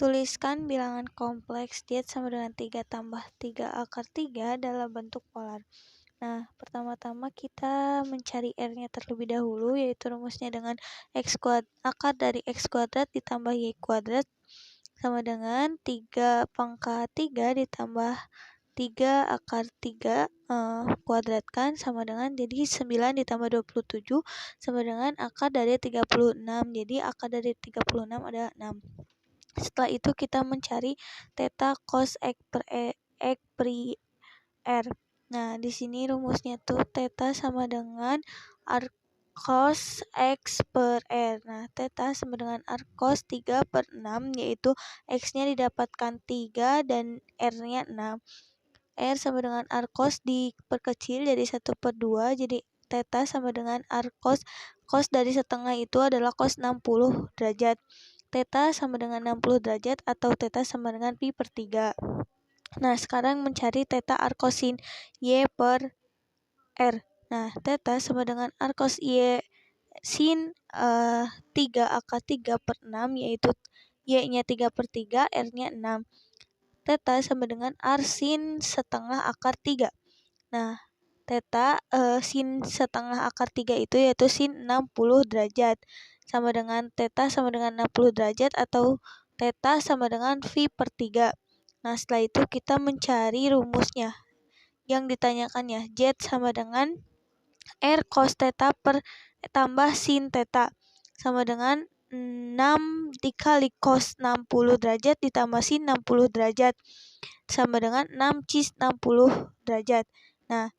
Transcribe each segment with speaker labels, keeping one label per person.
Speaker 1: Tuliskan bilangan kompleks Z sama dengan 3 tambah 3 akar 3 dalam bentuk polar. Nah, pertama-tama kita mencari R-nya terlebih dahulu, yaitu rumusnya dengan akar dari X kuadrat ditambah Y kuadrat sama dengan 3 pangkat 3 ditambah 3 akar 3 kuadratkan sama dengan, jadi 9 ditambah 27 sama dengan akar dari 36. Jadi akar dari 36 adalah 6. Setelah itu kita mencari theta cos X per X per R. Nah, di sini rumusnya tuh theta sama dengan arc cos X per R. Nah, theta sama dengan arc cos 3 per 6, yaitu X-nya didapatkan 3 dan R-nya 6. R sama dengan arc cos diperkecil jadi 1 per 2, jadi theta sama dengan arc cos. Cos dari setengah itu adalah cos 60 derajat. Theta sama dengan 60 derajat atau theta sama dengan pi per 3. Nah, sekarang mencari theta arc cosin Y per R. Nah, theta sama dengan arc cos Y sin 3 akar 3 per 6, yaitu Y-nya 3 per 3, R-nya 6. Theta sama dengan arc sin setengah akar 3. Nah, theta sin setengah akar 3 itu yaitu sin 60 derajat. Sama dengan theta sama dengan 60 derajat atau theta sama dengan pi per 3. Nah, setelah itu kita mencari rumusnya. Yang ditanyakannya, Z sama dengan R cos theta per tambah sin theta sama dengan 6 dikali cos 60 derajat ditambah sin 60 derajat sama dengan 6 cis 60 derajat. Nah,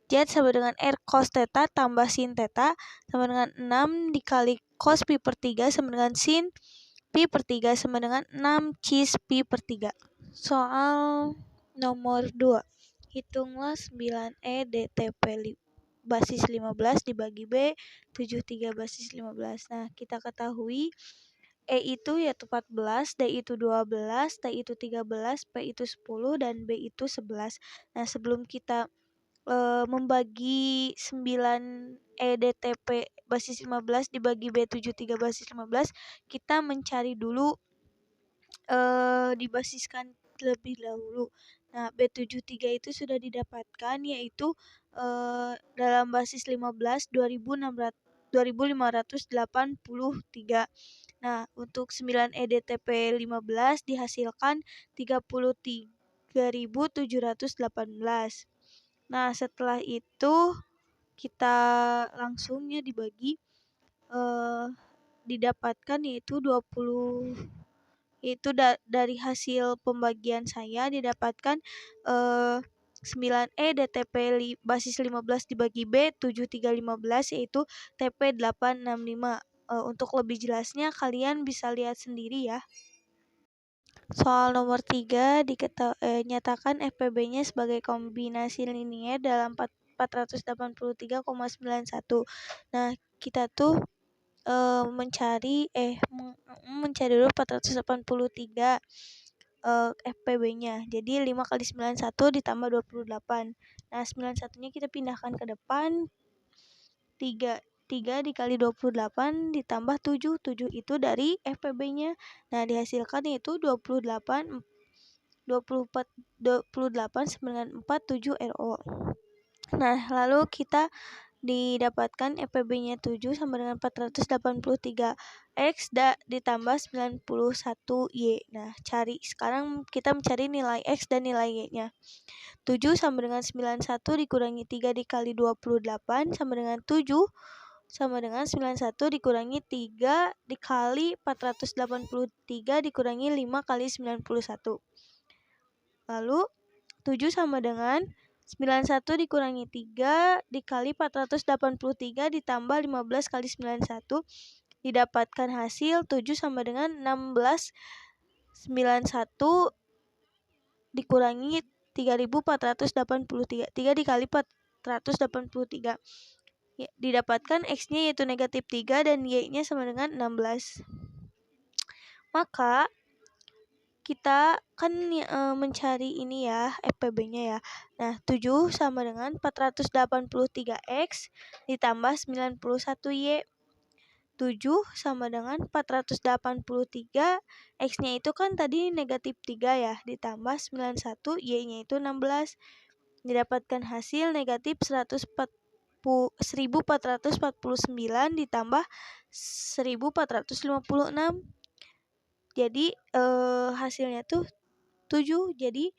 Speaker 1: Z sama dengan R cos theta tambah sin theta sama dengan 6 dikali cos pi per 3 sama dengan sin pi per 3 sama dengan 6 cis pi per 3. Soal nomor 2. Hitunglah 9E DTP basis 15 dibagi B 73 basis 15. Nah, kita ketahui E itu yaitu 14, D itu 12, T itu 13, P itu 10, dan B itu 11. Nah, sebelum kita membagi 9 EDTP basis 15 dibagi B73 basis 15, kita mencari dulu dibasiskan terlebih dahulu. Nah, B73 itu sudah didapatkan, yaitu dalam basis 15 2583. Nah, untuk 9 EDTP 15 dihasilkan 33.718. Nah, setelah itu kita langsungnya dibagi didapatkan yaitu 20, itu dari hasil pembagian saya didapatkan 9E DTP basis 15 dibagi B 7315 yaitu TP 865. Untuk lebih jelasnya kalian bisa lihat sendiri ya. Soal nomor 3 nyatakan FPB-nya sebagai kombinasi linier dalam 483,91. Nah, kita tuh mencari dulu 483 FPB-nya. Jadi 5 kali 91 ditambah 28. Nah, 91-nya kita pindahkan ke depan. 3 dikali 28 ditambah 7. 7 itu dari FPB-nya. Nah, dihasilkan yaitu 28 sama dengan 47 RO. Nah, lalu kita didapatkan FPB-nya 7 sama dengan 483 X ditambah 91 Y. Nah, sekarang kita mencari nilai X dan nilai Y-nya. 7 sama dengan 91 dikurangi 3 dikali 28 sama dengan 7 sama dengan 91 dikurangi 3 dikali 483 dikurangi 5 kali 91. Lalu 7 sama dengan 91 dikurangi 3 dikali 483 ditambah 15 kali 91 didapatkan hasil 7 sama dengan 16. 91 dikurangi 3483. 3 dikali 483. Ya, didapatkan X-nya yaitu negatif 3 dan Y-nya sama dengan 16. Maka kita kan mencari ini ya, FPB-nya ya. Nah, 7 sama dengan 483X ditambah 91Y. 7 sama dengan 483, X-nya itu kan tadi negatif 3 ya, ditambah 91, Y-nya itu 16. Didapatkan hasil negatif 1449 ditambah 1456. Jadi hasilnya tuh 7, jadi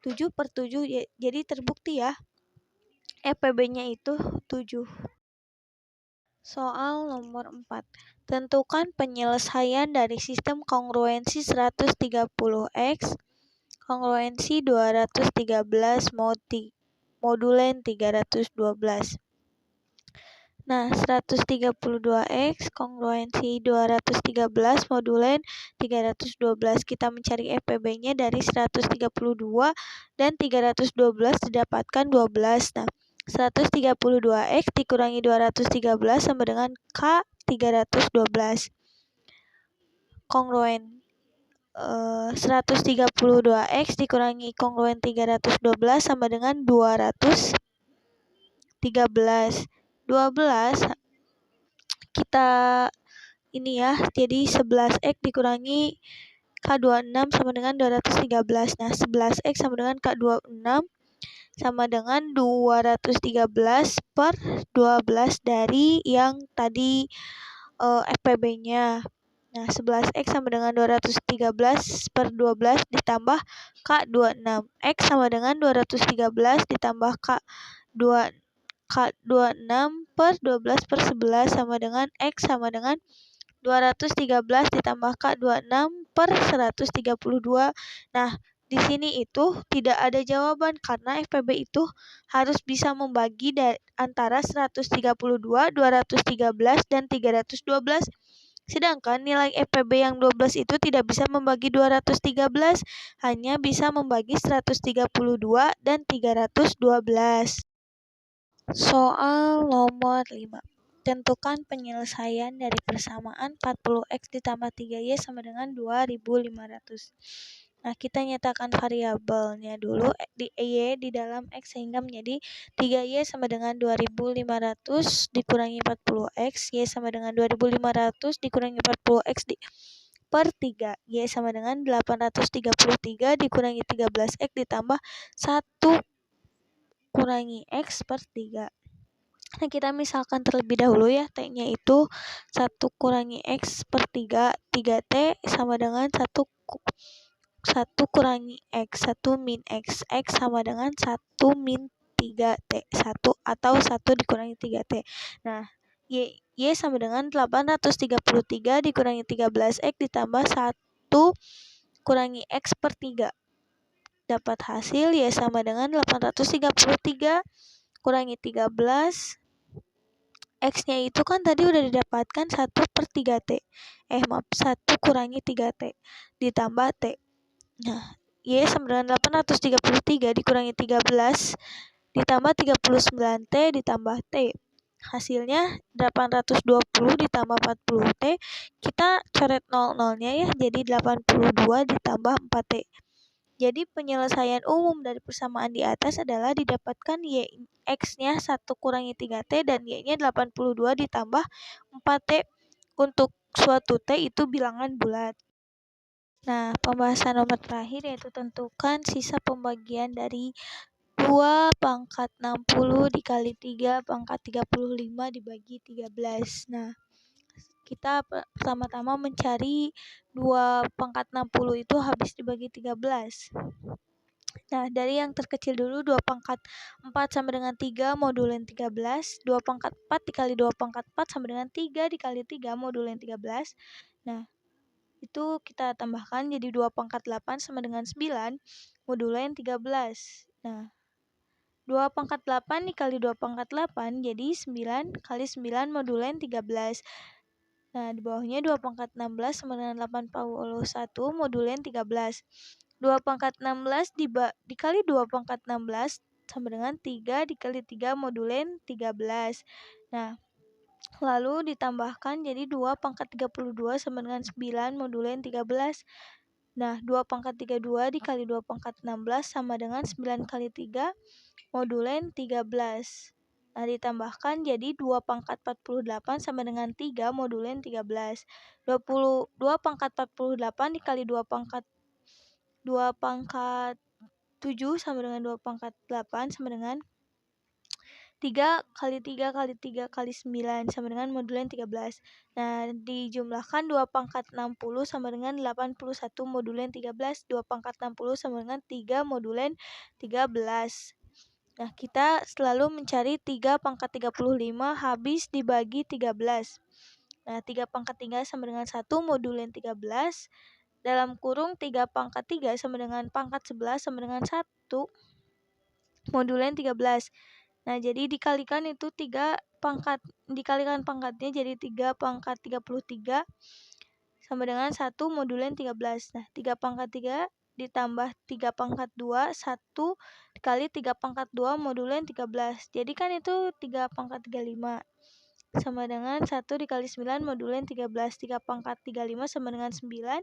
Speaker 1: 7/7, jadi terbukti ya EPB-nya itu 7. Soal nomor 4. Tentukan penyelesaian dari sistem kongruensi 130X, kongruensi 213 modulen 312. Nah, 132X, kongruensi 213 modulen 312. Kita mencari EPB-nya dari 132 dan 312 didapatkan 12. Nah, 132X dikurangi 213 sama dengan K 312. Kongruen 132X dikurangi kongruen 312 sama dengan 213. 12 kita ini ya, jadi 11X dikurangi K26 sama dengan 213. Nah, 11X sama dengan K26 sama dengan 213 per 12 dari yang tadi FPB-nya. Nah, 11X sama dengan 213 per 12 ditambah K26. X sama dengan 213 ditambah K26 per 12 per 11 sama dengan X sama dengan 213 ditambah K26 per 132. Nah, di sini itu tidak ada jawaban karena FPB itu harus bisa membagi antara 132, 213, dan 312. Sedangkan nilai FPB yang 12 itu tidak bisa membagi 213, hanya bisa membagi 132 dan 312. Soal nomor 5. Tentukan penyelesaian dari persamaan 40X ditambah 3Y sama dengan 2500. Nah, kita nyatakan variabelnya dulu di Y di dalam X sehingga menjadi 3Y sama dengan 2500 dikurangi 40X, Y sama dengan 2500 dikurangi 40X per 3, Y sama dengan 833 dikurangi 13X ditambah 1 kurangi X per 3. Nah, kita misalkan terlebih dahulu ya, T-nya itu 1 kurangi X per 3, 3T sama dengan 1 kurangi X, 1 min X, X sama dengan 1 min 3T, 1 atau 1 dikurangi 3T. Nah, Y sama dengan 833 dikurangi 13X ditambah 1 kurangi X per 3. Dapat hasil Y sama dengan 833 kurangi 13. X-nya itu kan tadi udah didapatkan 1 per 3T. 1 kurangi 3T ditambah T. Nah, Y sama dengan 833 dikurangi 13 ditambah 39T ditambah T. Hasilnya 820 ditambah 40T. Kita coret 00-nya ya, jadi 82 ditambah 4T. Jadi penyelesaian umum dari persamaan di atas adalah didapatkan X-nya 1 kurangi 3T dan Y-nya 82 ditambah 4T. Untuk suatu T itu bilangan bulat. Nah, pembahasan nomor terakhir yaitu tentukan sisa pembagian dari 2 pangkat 60 dikali 3 pangkat 35 dibagi 13. Nah, kita pertama-tama mencari 2 pangkat 60 itu habis dibagi 13. Nah, dari yang terkecil dulu 2 pangkat 4 sama dengan 3 modulen 13. 2 pangkat 4 dikali 2 pangkat 4 sama dengan 3 dikali 3 modulen 13. Nah, itu kita tambahkan jadi 2 pangkat 8 sama dengan 9 modulen 13. Nah, 2 pangkat 8 dikali 2 pangkat 8 jadi 9 kali 9 modulen 13. Nah, di bawahnya 2 pangkat 16 sama dengan 81 modulen 13. 2 pangkat 16 dikali 2 pangkat 16 sama dengan 3 dikali 3 modulen 13. Nah, lalu ditambahkan jadi 2 pangkat 32 sama dengan 9 modulen 13. Nah, 2 pangkat 32 dikali 2 pangkat 16 sama dengan 9 kali 3 modulen 13. Nah, ditambahkan jadi 2 pangkat 48 sama dengan 3 modulen 13. 2 pangkat 48 dikali 2 pangkat 7 sama dengan 2 pangkat 8 sama dengan 3 kali 3 kali 3 kali 9 sama dengan modulen 13. Nah, dijumlahkan 2 pangkat 60 sama dengan 81 modulen 13. 2 pangkat 60 sama dengan 3 modulen 13. Nah, kita selalu mencari 3 pangkat 35 habis dibagi 13. Nah, 3 pangkat 3 sama dengan 1 modulen 13. Dalam kurung 3 pangkat 3 sama dengan pangkat 11 sama dengan 1 modulen 13. Nah, jadi dikalikan itu 3 pangkat, dikalikan pangkatnya jadi 3 pangkat 33 sama dengan 1 modulen 13. Nah, 3 pangkat 3 ditambah 3 pangkat 2, 1 dikali 3 pangkat 2 modulen 13. Jadi kan itu 3 pangkat 35 sama dengan 1 dikali 9 modulen 13. 3 pangkat 35 sama dengan 9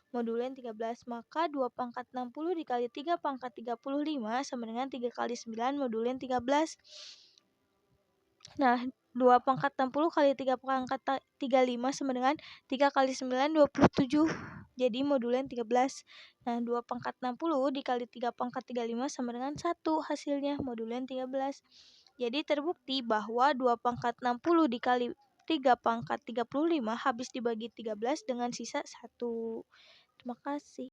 Speaker 1: modulen 13. Maka 2 pangkat 60 dikali 3 pangkat 35 sama dengan 3 kali 9 modulen 13. Nah, 2 pangkat 60 kali 3 pangkat 35 sama dengan 3 kali 9, 27. Jadi modulen 13. Nah, 2 pangkat 60 dikali 3 pangkat 35 sama dengan 1 hasilnya, modulen 13. Jadi terbukti bahwa 2 pangkat 60 dikali 3 pangkat 35 habis dibagi 13 dengan sisa 1. Terima kasih.